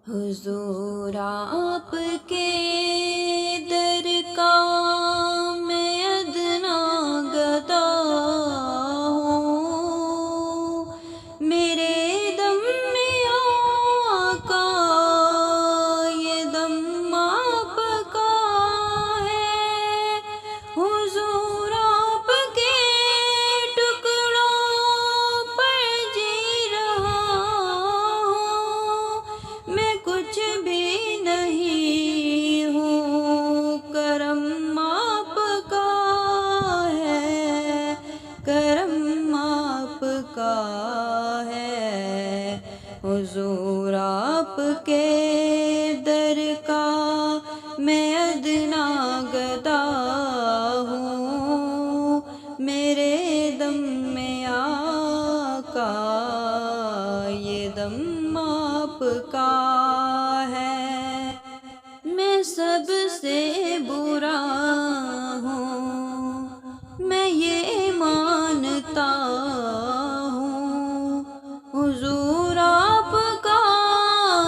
حضور آپ کے در کا میں ادنا گدا ہوں، میرے دم میں آقا یہ دم آپ کا ہے۔ حضور آپ کے ٹکڑوں پر جی رہا ہوں، میں کچھ بھی نہیں ہوں، کرم آپ کا ہے، کرم آپ کا ہے۔ حضور آپ کے در کا میں ادنا گدا ہوں، میرے دم میں آقا یہ دم آپ کا ہے۔ میں سب سے برا ہوں، میں یہ مانتا ہوں، حضور آپ کا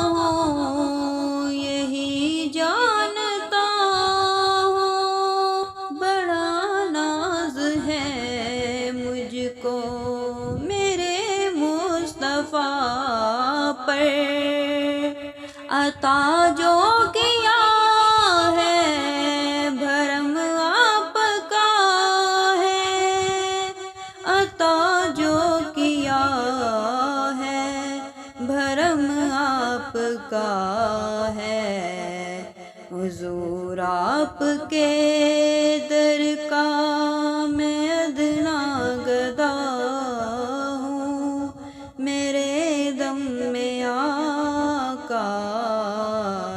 ہوں یہی جانتا ہوں۔ بڑا ناز ہے مجھ کو میرے مصطفیٰ پر، عطا جو کیا ہے بھرم آپ کا ہے، عطا جو کیا ہے بھرم آپ کا ہے۔ حضور آپ کے در کا میں ادنا گدا ہوں، میرے دم میں آقا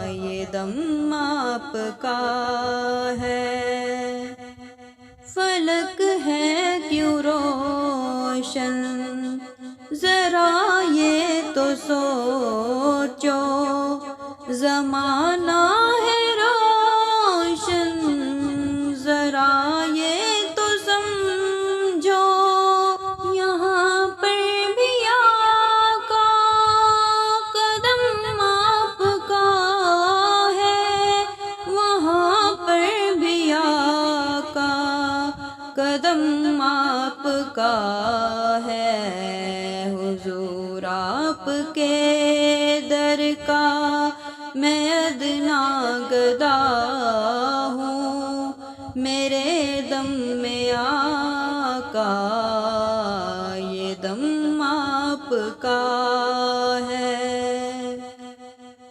یہ دم آپ کا ہے۔ فلک ہے کیوں روشن ذرا یہ تو سوچو، زمانہ ہے روشن ذرا یہ تو سمجھو، یہاں پر بھی آقا قدم آپ کا ہے، وہاں پر بھی آقا قدم آپ کا ہے۔ حضور آپ کے در کا میں ادنا گدا ہوں، میرے دم میں آقا یہ دم آپ کا ہے۔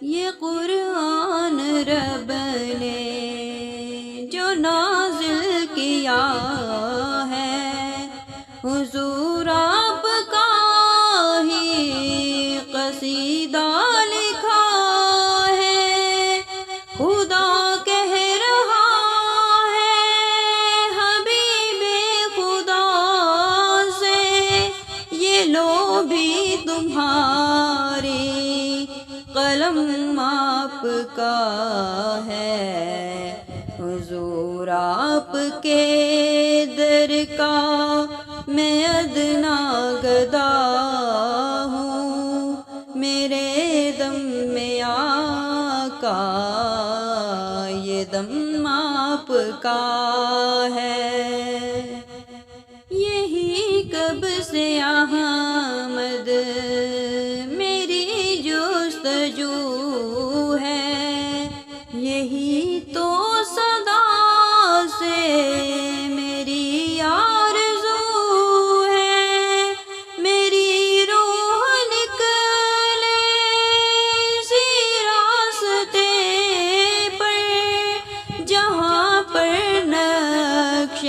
یہ قرآن رب نے جو نازل کیا ہے، حضور آپ کا ہی قصیدہ لکھا ہے۔ خدا کہہ رہا ہے حبیب خدا سے، یہ لو بھی تمہاری قلم آپ کا ہے۔ حضور آپ کے در کا میں ادنا گدا ہوں، میرے دم میں آقا یہ دم آپ کا ہے۔ یہی کب سے احمد میری جستجو ہے، یہی تو صدا سے میری آرزو ہے، میری روح نکلے اسی راستے پر جہاں پر نقش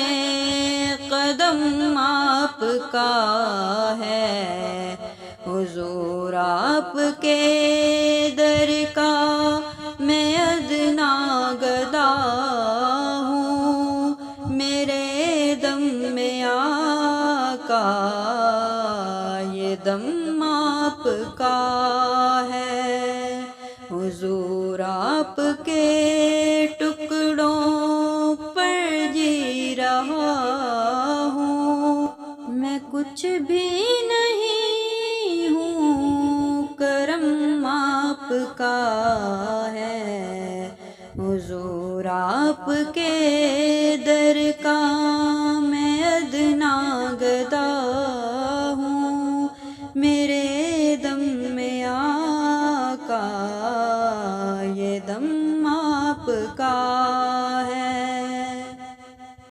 قدم آپ کا ہے۔ حضور آپ کے در کا میں ادنا گدا ہوں، میرے دم میں آقا یہ دم آپ کا ہے۔ حضور آپ کے ٹکڑوں پر جی رہا ہوں، میں کچھ بھی نہیں ہوں، کرم آپ کا ہے، حضور آپ کے در کا میں ادنا گدا